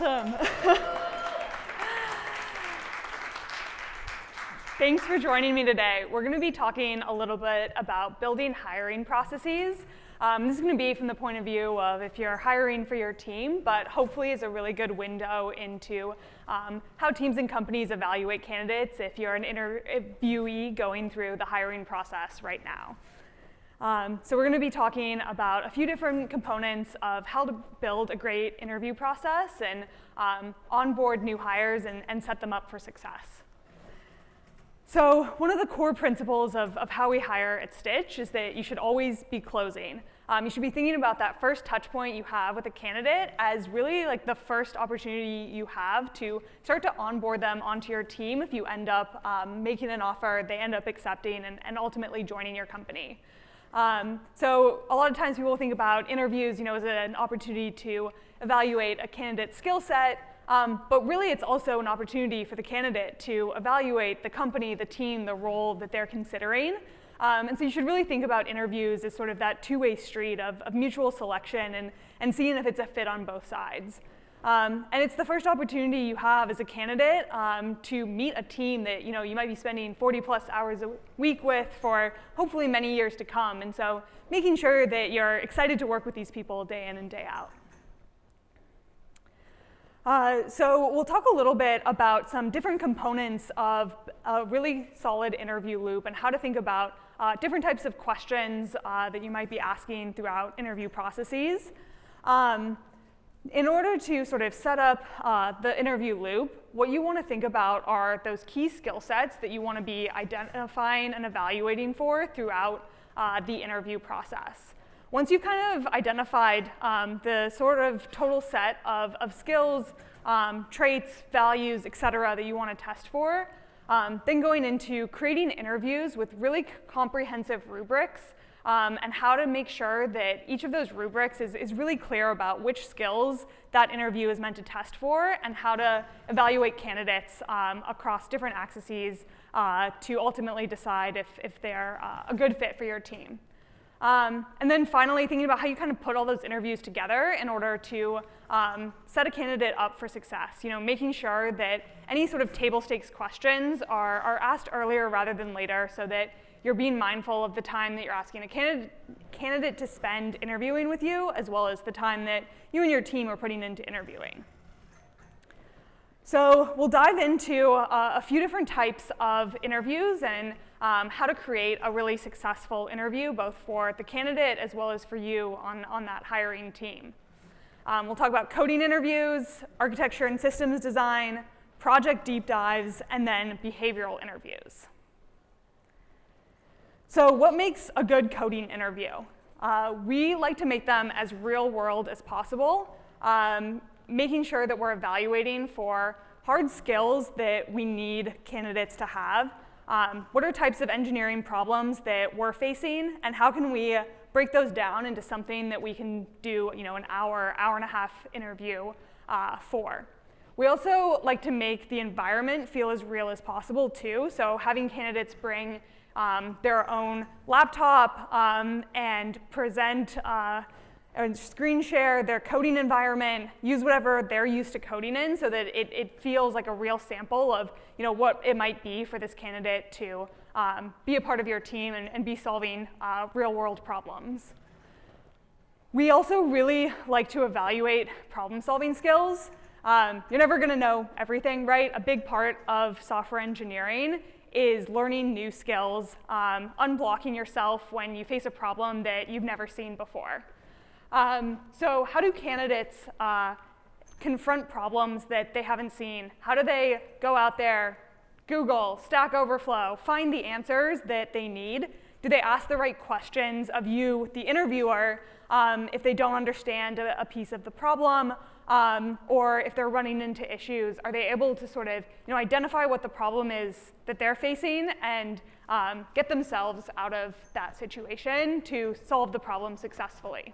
Awesome. Thanks for joining me today. We're going to be talking a little bit about building hiring processes. This is going to be from the point of view of if you're hiring for your team, but hopefully is a really good window into how teams and companies evaluate candidates if you're an interviewee going through the hiring process right now. So we're going to be talking about a few different components of how to build a great interview process and onboard new hires and set them up for success. So one of the core principles of how we hire at Stitch is that you should always be closing. You should be thinking about that first touch point you have with a candidate as really like the first opportunity you have to start to onboard them onto your team if you end up making an offer, they end up accepting and ultimately joining your company. So a lot of times people think about interviews, as an opportunity to evaluate a candidate's skill set. But really, it's also an opportunity for the candidate to evaluate the company, the team, the role that they're considering. And so you should really think about interviews as sort of that two-way street of mutual selection and seeing if it's a fit on both sides. And it's the first opportunity you have as a candidate to meet a team that you might be spending 40+ hours a week with for hopefully many years to come. And so making sure that you're excited to work with these people day in and day out. So we'll talk a little bit about some different components of a really solid interview loop and how to think about different types of questions that you might be asking throughout interview processes. In order to sort of set up the interview loop, what you want to think about are those key skill sets that you want to be identifying and evaluating for throughout the interview process. Once you've kind of identified the sort of total set of skills, traits, values, et cetera, that you want to test for, then going into creating interviews with really comprehensive rubrics and how to make sure that each of those rubrics is really clear about which skills that interview is meant to test for and how to evaluate candidates across different axes to ultimately decide if they're a good fit for your team. And then finally, thinking about how you kind of put all those interviews together in order to set a candidate up for success. Making sure that any sort of table stakes questions are asked earlier rather than later so that you're being mindful of the time that you're asking a candidate to spend interviewing with you, as well as the time that you and your team are putting into interviewing. So we'll dive into a few different types of interviews and how to create a really successful interview, both for the candidate as well as for you on that hiring team. We'll talk about coding interviews, architecture and systems design, project deep dives, and then behavioral interviews. So what makes a good coding interview? We like to make them as real world as possible, making sure that we're evaluating for hard skills that we need candidates to have. What are types of engineering problems that we're facing, and how can we break those down into something that we can do an hour and a half interview for. We also like to make the environment feel as real as possible too, so having candidates bring their own laptop and present and screen share their coding environment, use whatever they're used to coding in so that it feels like a real sample of what it might be for this candidate to be a part of your team and be solving real world problems. We also really like to evaluate problem solving skills. You're never going to know everything, right? A big part of software engineering is learning new skills, unblocking yourself when you face a problem that you've never seen before. So how do candidates confront problems that they haven't seen? How do they go out there, Google, Stack Overflow, find the answers that they need? Do they ask the right questions of you, the interviewer, if they don't understand a piece of the problem, or if they're running into issues? Are they able to sort of identify what the problem is that they're facing and get themselves out of that situation to solve the problem successfully?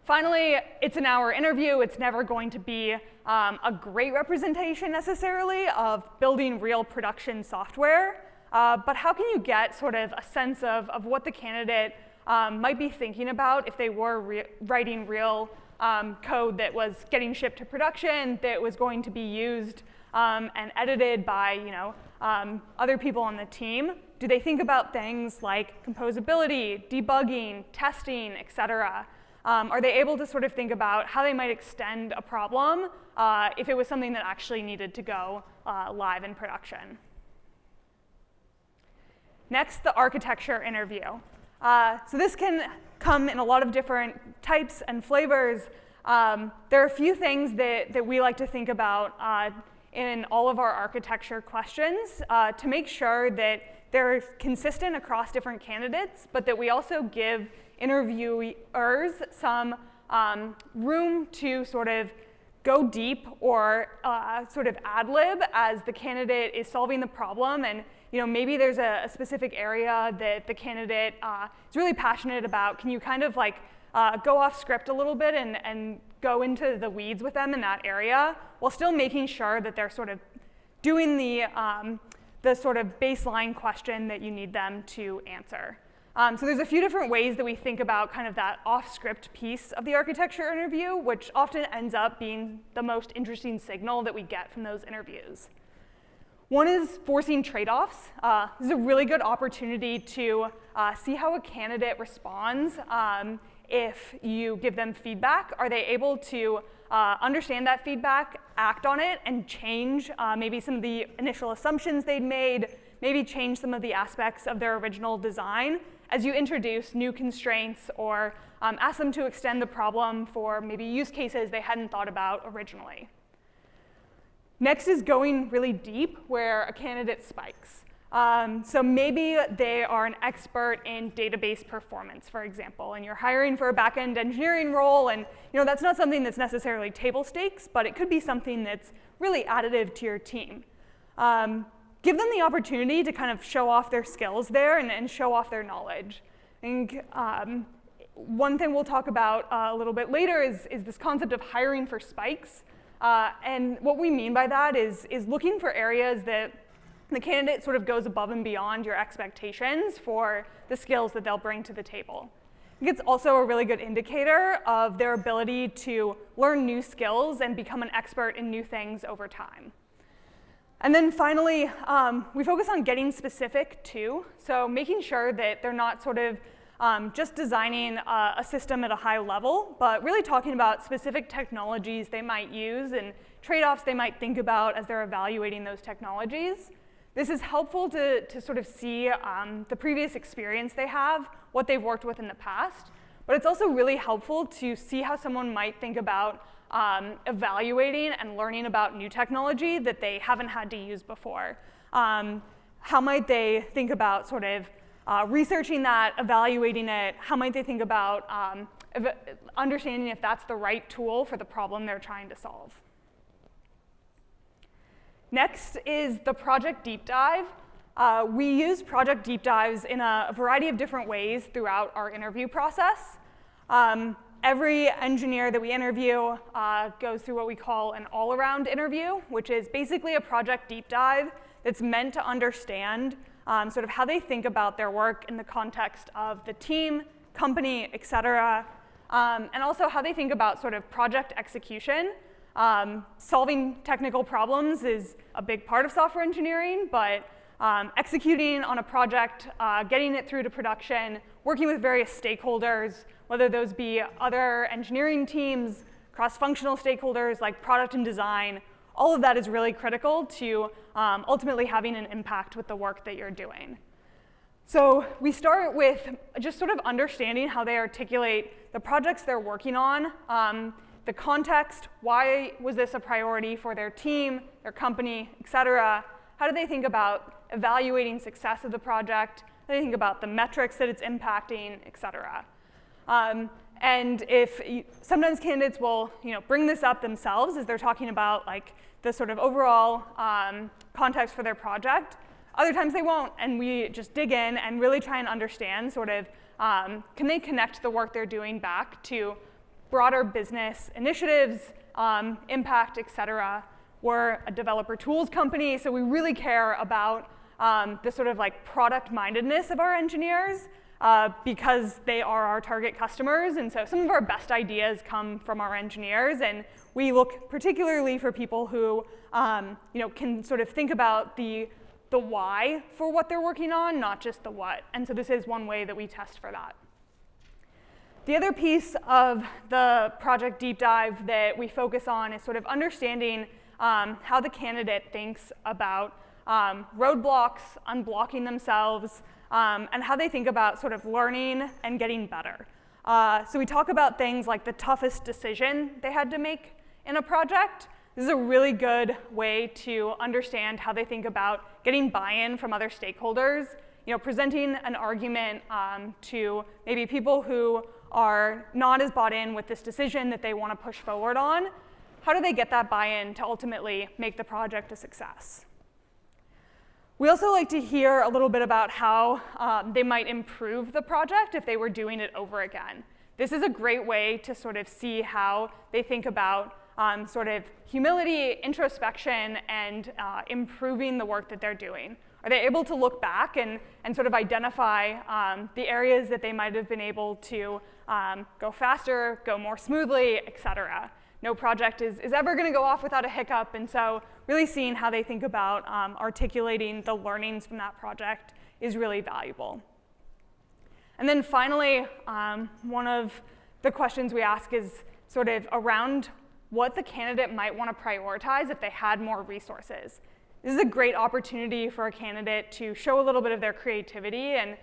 Finally, it's an hour interview. It's never going to be a great representation necessarily of building real production software, but how can you get sort of a sense of what the candidate might be thinking about if they were writing real code that was getting shipped to production that was going to be used and edited by other people on the team? Do they think about things like composability, debugging, testing, et cetera? Are they able to sort of think about how they might extend a problem if it was something that actually needed to go live in production? Next, the architecture interview. So this can come in a lot of different types and flavors. There are a few things that we like to think about in all of our architecture questions to make sure that they're consistent across different candidates, but that we also give interviewers some room to sort of go deep or sort of ad-lib as the candidate is solving the problem. And maybe there's a specific area that the candidate is really passionate about. Can you kind of like go off script a little bit and go into the weeds with them in that area while still making sure that they're sort of doing the sort of baseline question that you need them to answer. So there's a few different ways that we think about kind of that off-script piece of the architecture interview, which often ends up being the most interesting signal that we get from those interviews. One is forcing trade-offs. This is a really good opportunity to see how a candidate responds if you give them feedback. Are they able to understand that feedback, act on it, and change maybe some of the initial assumptions they'd made, maybe change some of the aspects of their original design as you introduce new constraints or ask them to extend the problem for maybe use cases they hadn't thought about originally. Next is going really deep where a candidate spikes. So maybe they are an expert in database performance, for example, and you're hiring for a back-end engineering role, and that's not something that's necessarily table stakes, but it could be something that's really additive to your team. Give them the opportunity to kind of show off their skills there and show off their knowledge. I think one thing we'll talk about a little bit later is this concept of hiring for spikes. And what we mean by that is looking for areas that the candidate sort of goes above and beyond your expectations for the skills that they'll bring to the table. I think it's also a really good indicator of their ability to learn new skills and become an expert in new things over time. And then finally, we focus on getting specific too. So making sure that they're not sort of just designing a system at a high level, but really talking about specific technologies they might use and trade-offs they might think about as they're evaluating those technologies. This is helpful to sort of see the previous experience they have, what they've worked with in the past, but it's also really helpful to see how someone might think about evaluating and learning about new technology that they haven't had to use before. How might they think about sort of researching that, evaluating it? How might they think about understanding if that's the right tool for the problem they're trying to solve? Next is the project deep dive. We use project deep dives in a variety of different ways throughout our interview process. Every engineer that we interview goes through what we call an all-around interview, which is basically a project deep dive that's meant to understand sort of how they think about their work in the context of the team, company, et cetera, and also how they think about sort of project execution. Solving technical problems is a big part of software engineering, but executing on a project, getting it through to production, working with various stakeholders, whether those be other engineering teams, cross-functional stakeholders like product and design, all of that is really critical to ultimately having an impact with the work that you're doing. So we start with just sort of understanding how they articulate the projects they're working on, the context, why was this a priority for their team, their company, et cetera. How do they think about evaluating success of the project? How do they think about the metrics that it's impacting, et cetera. And sometimes candidates will bring this up themselves as they're talking about like the sort of overall context for their project. Other times they won't, and we just dig in and really try and understand sort of can they connect the work they're doing back to broader business initiatives, impact, et cetera. We're a developer tools company, so we really care about the sort of like product mindedness of our engineers. because they are our target customers. And so some of our best ideas come from our engineers. And we look particularly for people who can sort of think about the why for what they're working on, not just the what. And so this is one way that we test for that. The other piece of the project deep dive that we focus on is sort of understanding how the candidate thinks about roadblocks, unblocking themselves, and how they think about sort of learning and getting better. So we talk about things like the toughest decision they had to make in a project. This is a really good way to understand how they think about getting buy-in from other stakeholders, presenting an argument to maybe people who are not as bought in with this decision that they want to push forward on. How do they get that buy-in to ultimately make the project a success? We also like to hear a little bit about how they might improve the project if they were doing it over again. This is a great way to sort of see how they think about sort of humility, introspection, and improving the work that they're doing. Are they able to look back and sort of identify the areas that they might have been able to go faster, go more smoothly, et cetera? No project is ever going to go off without a hiccup, and so really seeing how they think about articulating the learnings from that project is really valuable. And then finally, one of the questions we ask is sort of around what the candidate might want to prioritize if they had more resources. This is a great opportunity for a candidate to show a little bit of their creativity and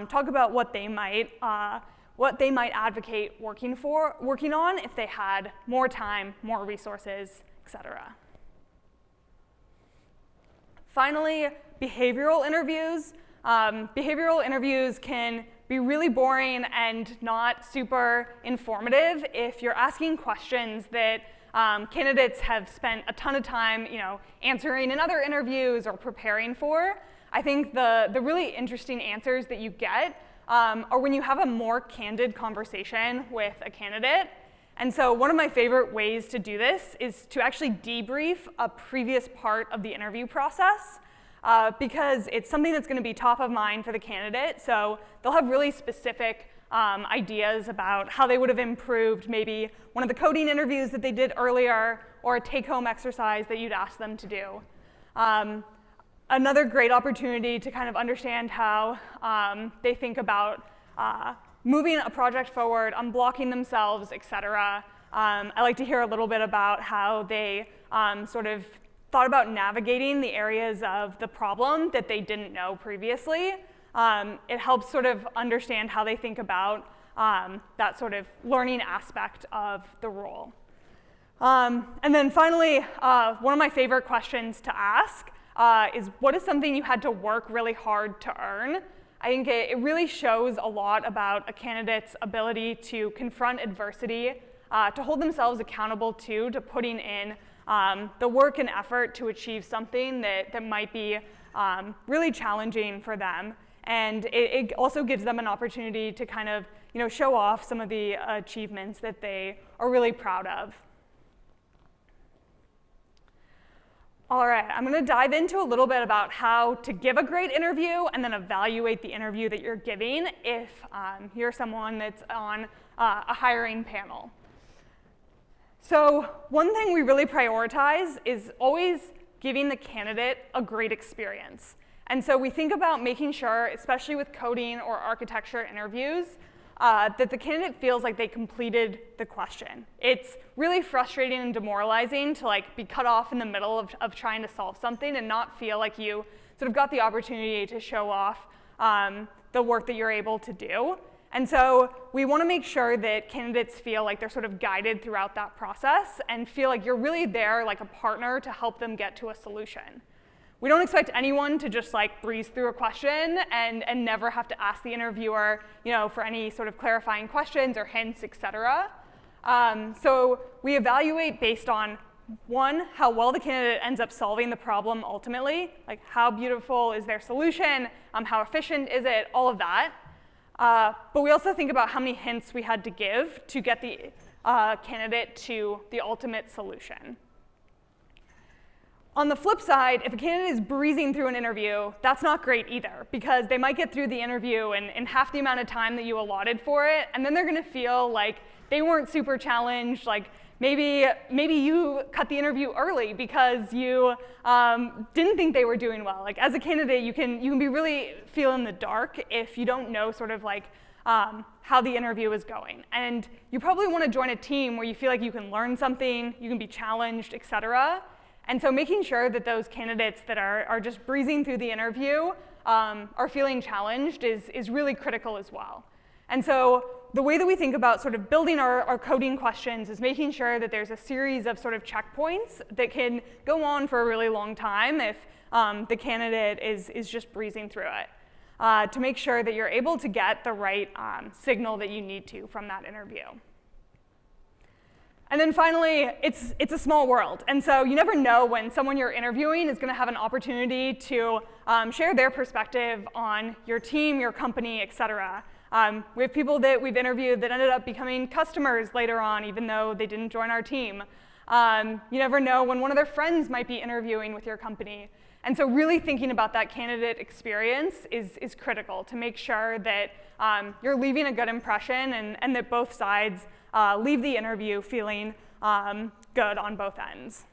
talk about what they might advocate working on if they had more time, more resources, et cetera. Finally, behavioral interviews. Behavioral interviews can be really boring and not super informative if you're asking questions that candidates have spent a ton of time answering in other interviews or preparing for. I think the really interesting answers that you get are when you have a more candid conversation with a candidate. And so one of my favorite ways to do this is to actually debrief a previous part of the interview process because it's something that's going to be top of mind for the candidate. So they'll have really specific ideas about how they would have improved maybe one of the coding interviews that they did earlier or a take-home exercise that you'd ask them to do. Another great opportunity to kind of understand how they think about moving a project forward, unblocking themselves, et cetera. I like to hear a little bit about how they sort of thought about navigating the areas of the problem that they didn't know previously. It helps sort of understand how they think about that sort of learning aspect of the role. And then finally, one of my favorite questions to ask is what is something you had to work really hard to earn? I think it really shows a lot about a candidate's ability to confront adversity, to hold themselves accountable to putting in the work and effort to achieve something that might be really challenging for them. And it also gives them an opportunity to kind of show off some of the achievements that they are really proud of. All right, I'm going to dive into a little bit about how to give a great interview and then evaluate the interview that you're giving if you're someone that's on a hiring panel. So one thing we really prioritize is always giving the candidate a great experience. And so we think about making sure, especially with coding or architecture interviews, that the candidate feels like they completed the question. It's really frustrating and demoralizing to be cut off in the middle of trying to solve something and not feel like you sort of got the opportunity to show off the work that you're able to do. And so we want to make sure that candidates feel like they're sort of guided throughout that process and feel like you're really there like a partner to help them get to a solution. We don't expect anyone to just breeze through a question and never have to ask the interviewer, for any sort of clarifying questions or hints, et cetera. So we evaluate based on, one, how well the candidate ends up solving the problem ultimately, like how beautiful is their solution, how efficient is it, all of that. But we also think about how many hints we had to give to get the candidate to the ultimate solution. On the flip side, if a candidate is breezing through an interview, that's not great either, because they might get through the interview in half the amount of time that you allotted for it, and then they're going to feel like they weren't super challenged, like maybe you cut the interview early because you didn't think they were doing well. Like as a candidate, you can be really feel in the dark if you don't know sort of like how the interview is going. And you probably want to join a team where you feel like you can learn something, you can be challenged, et cetera. And so making sure that those candidates that are just breezing through the interview are feeling challenged is really critical as well. And so the way that we think about sort of building our coding questions is making sure that there's a series of sort of checkpoints that can go on for a really long time if the candidate is just breezing through it, to make sure that you're able to get the right signal that you need to from that interview. And then finally, it's a small world. And so you never know when someone you're interviewing is going to have an opportunity to share their perspective on your team, your company, et cetera. We have people that we've interviewed that ended up becoming customers later on, even though they didn't join our team. You never know when one of their friends might be interviewing with your company. And so really thinking about that candidate experience is critical to make sure that you're leaving a good impression and that both sides leave the interview feeling good on both ends.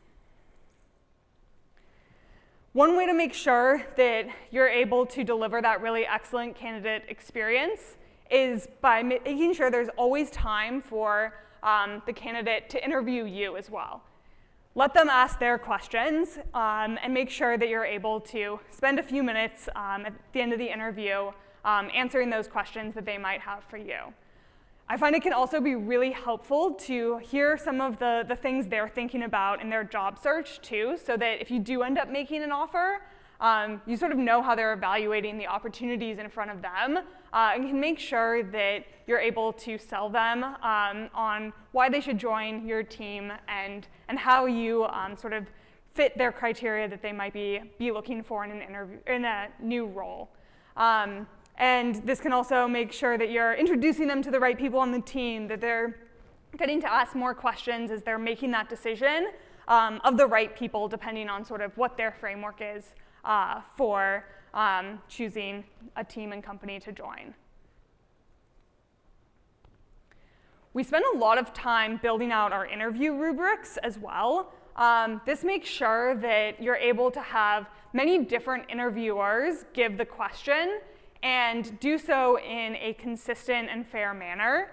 One way to make sure that you're able to deliver that really excellent candidate experience is by making sure there's always time for the candidate to interview you as well. Let them ask their questions and make sure that you're able to spend a few minutes at the end of the interview answering those questions that they might have for you. I find it can also be really helpful to hear some of the things they're thinking about in their job search too, so that if you do end up making an offer, you sort of know how they're evaluating the opportunities in front of them and can make sure that you're able to sell them on why they should join your team and how you sort of fit their criteria that they might be looking for in an interview, in a new role. And this can also make sure that you're introducing them to the right people on the team, that they're getting to ask more questions as they're making that decision of the right people, depending on sort of what their framework is for choosing a team and company to join. We spend a lot of time building out our interview rubrics as well. This makes sure that you're able to have many different interviewers give the question and do so in a consistent and fair manner.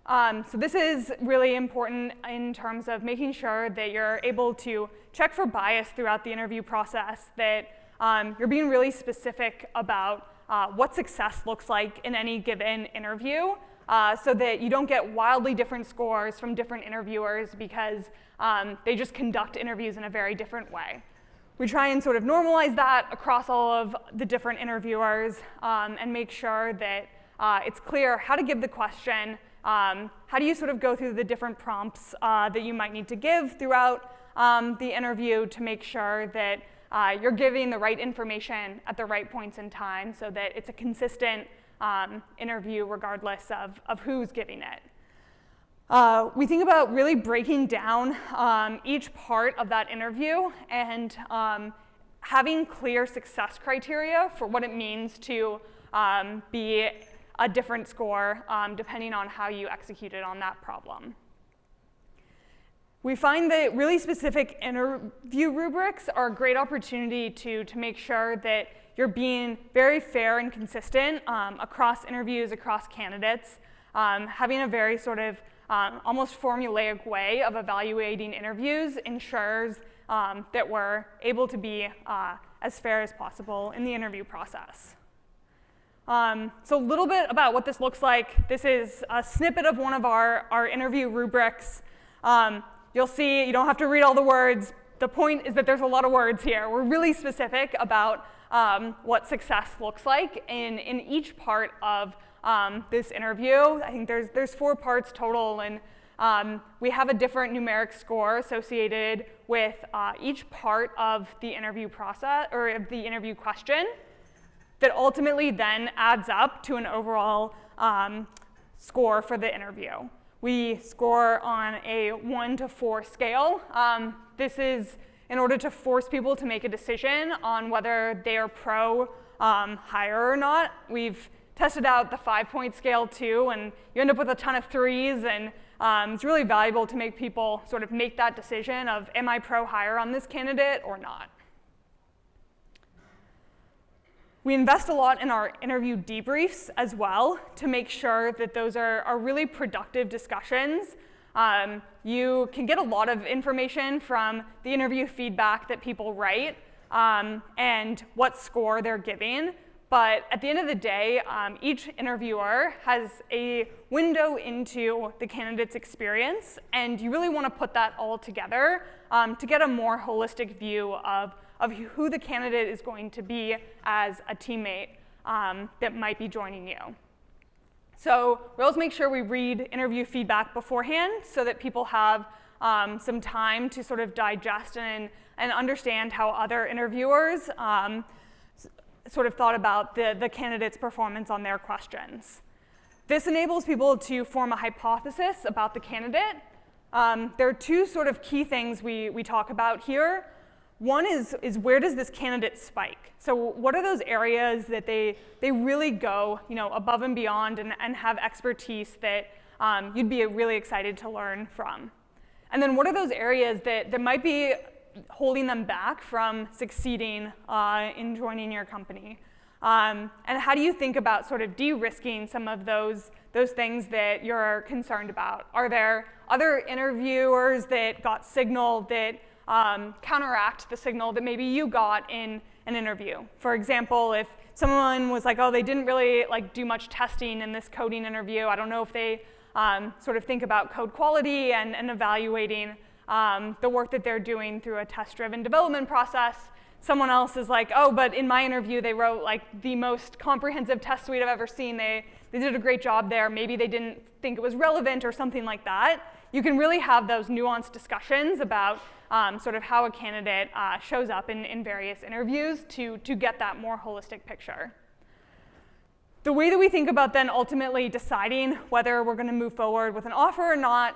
So this is really important in terms of making sure that you're able to check for bias throughout the interview process, that you're being really specific about what success looks like in any given interview, so that you don't get wildly different scores from different interviewers because they just conduct interviews in a very different way. We try and sort of normalize that across all of the different interviewers and make sure that it's clear how to give the question, how do you sort of go through the different prompts that you might need to give throughout the interview to make sure that you're giving the right information at the right points in time so that it's a consistent interview regardless of who's giving it. We think about really breaking down each part of that interview and having clear success criteria for what it means to be a different score depending on how you executed on that problem. We find that really specific interview rubrics are a great opportunity to make sure that you're being very fair and consistent across interviews, across candidates, having a very sort of almost formulaic way of evaluating interviews ensures that we're able to be as fair as possible in the interview process. So a little bit about what this looks like. This is a snippet of one of our interview rubrics. You'll see, you don't have to read all the words. The point is that there's a lot of words here. We're really specific about what success looks like in each part of this interview. I think there's 4 parts total, and we have a different numeric score associated with each part of the interview process, or of the interview question, that ultimately then adds up to an overall score for the interview. We score on a 1 to 4 scale. This is in order to force people to make a decision on whether they are pro hire or not. We've tested out the 5-point scale too, and you end up with a ton of 3s, and it's really valuable to make people sort of make that decision of, am I pro hire on this candidate or not? We invest a lot in our interview debriefs as well to make sure that those are really productive discussions. You can get a lot of information from the interview feedback that people write and what score they're giving. But at the end of the day, each interviewer has a window into the candidate's experience, and you really want to put that all together to get a more holistic view of who the candidate is going to be as a teammate that might be joining you. So we always make sure we read interview feedback beforehand so that people have some time to sort of digest and understand how other interviewers sort of thought about the candidate's performance on their questions. This enables people to form a hypothesis about the candidate. There are 2 sort of key things we talk about here. One is where does this candidate spike? So what are those areas that they really go above and beyond and have expertise that you'd be really excited to learn from? And then what are those areas that might be holding them back from succeeding in joining your company? And how do you think about sort of de-risking some of those things that you're concerned about? Are there other interviewers that got signal that counteract the signal that maybe you got in an interview? For example, if someone was like, oh, they didn't really do much testing in this coding interview, I don't know if they sort of think about code quality and evaluating the work that they're doing through a test-driven development process. Someone else is like, oh, but in my interview they wrote the most comprehensive test suite I've ever seen. They did a great job there. Maybe they didn't think it was relevant or something like that. You can really have those nuanced discussions about sort of how a candidate shows up in various interviews to get that more holistic picture. The way that we think about then ultimately deciding whether we're going to move forward with an offer or not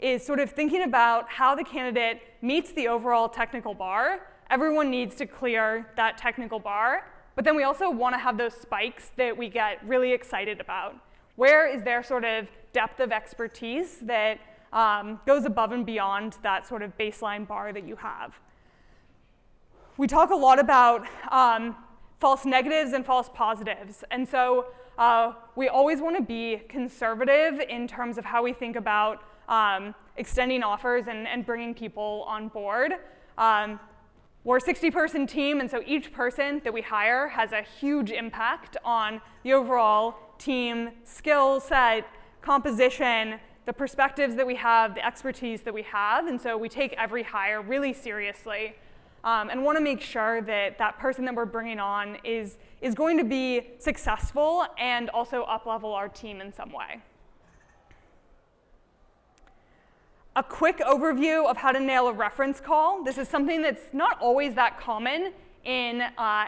is sort of thinking about how the candidate meets the overall technical bar. Everyone needs to clear that technical bar, but then we also want to have those spikes that we get really excited about. Where is their sort of depth of expertise that goes above and beyond that sort of baseline bar that you have? We talk a lot about false negatives and false positives, and so we always want to be conservative in terms of how we think about extending offers and bringing people on board. We're a 60-person team, and so each person that we hire has a huge impact on the overall team skill set, composition, the perspectives that we have, the expertise that we have, and so we take every hire really seriously and want to make sure that that person that we're bringing on is going to be successful and also up-level our team in some way. A quick overview of how to nail a reference call. This is something that's not always that common in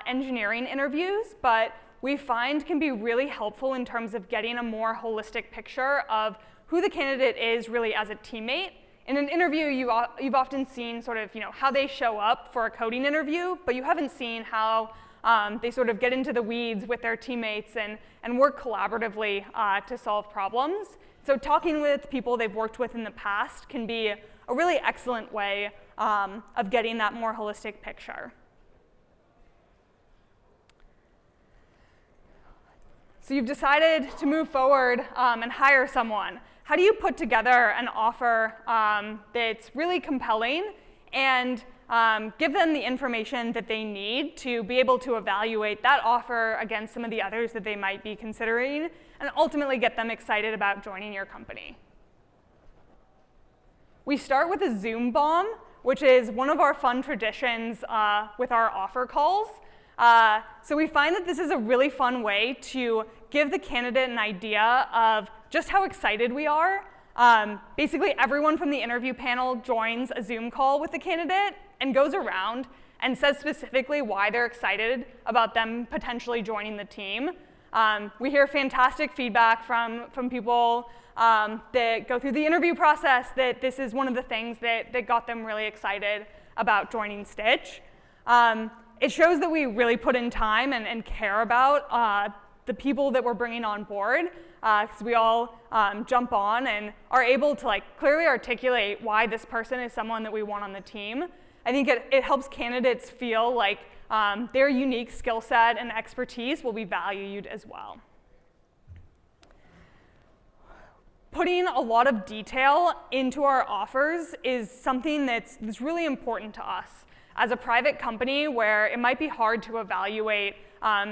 engineering interviews, but we find can be really helpful in terms of getting a more holistic picture of who the candidate is really as a teammate. In an interview, you've often seen sort of how they show up for a coding interview, but you haven't seen how they sort of get into the weeds with their teammates and work collaboratively to solve problems. So talking with people they've worked with in the past can be a really excellent way of getting that more holistic picture. So you've decided to move forward and hire someone. How do you put together an offer that's really compelling and give them the information that they need to be able to evaluate that offer against some of the others that they might be considering and ultimately get them excited about joining your company? We start with a Zoom bomb, which is one of our fun traditions with our offer calls. So we find that this is a really fun way to give the candidate an idea of just how excited we are. Basically, everyone from the interview panel joins a Zoom call with the candidate and goes around and says specifically why they're excited about them potentially joining the team. We hear fantastic feedback from people that go through the interview process that this is one of the things that got them really excited about joining Stitch. It shows that we really put in time and care about the people that we're bringing on board, because we all jump on and are able to clearly articulate why this person is someone that we want on the team. I think it helps candidates feel like their unique skill set and expertise will be valued as well. Putting a lot of detail into our offers is something that's really important to us. As a private company where it might be hard to evaluate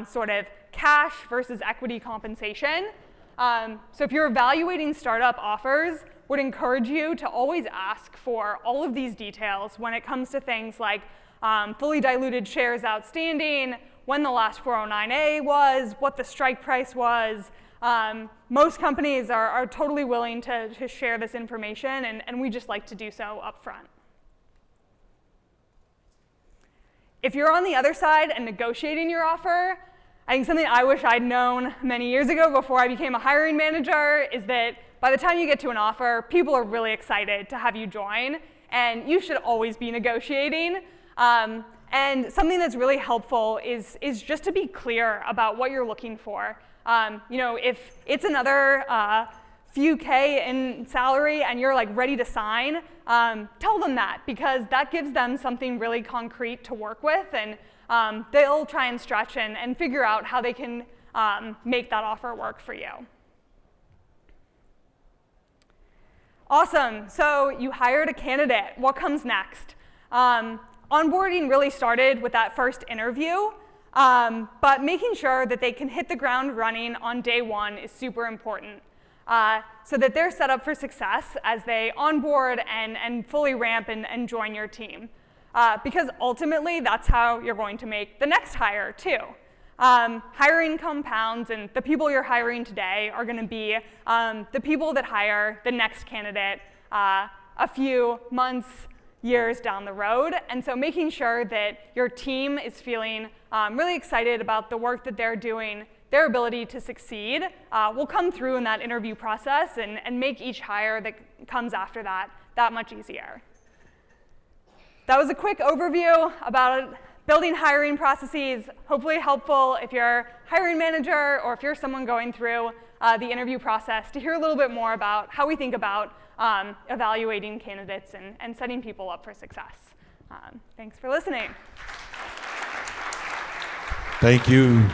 sort of cash versus equity compensation. So if you're evaluating startup offers, would encourage you to always ask for all of these details when it comes to things like fully diluted shares outstanding, when the last 409A was, what the strike price was. Most companies are totally willing to share this information, and we just like to do so up front. If you're on the other side and negotiating your offer, I think something I wish I'd known many years ago before I became a hiring manager is that by the time you get to an offer, people are really excited to have you join, and you should always be negotiating. And something that's really helpful is just to be clear about what you're looking for. If it's another few K in salary and you're ready to sign, tell them that, because that gives them something really concrete to work with, and they'll try and stretch and figure out how they can make that offer work for you. Awesome, so you hired a candidate. What comes next? Onboarding really started with that first interview, but making sure that they can hit the ground running on day one is super important. So that they're set up for success as they onboard and fully ramp and join your team. Because ultimately, that's how you're going to make the next hire, too. Hiring compounds, and the people you're hiring today are going to be the people that hire the next candidate a few months, years down the road. And so making sure that your team is feeling really excited about the work that they're doing, their ability to succeed, will come through in that interview process and make each hire that comes after that much easier. That was a quick overview about building hiring processes, hopefully helpful if you're a hiring manager or if you're someone going through the interview process to hear a little bit more about how we think about evaluating candidates and setting people up for success. Thanks for listening. Thank you.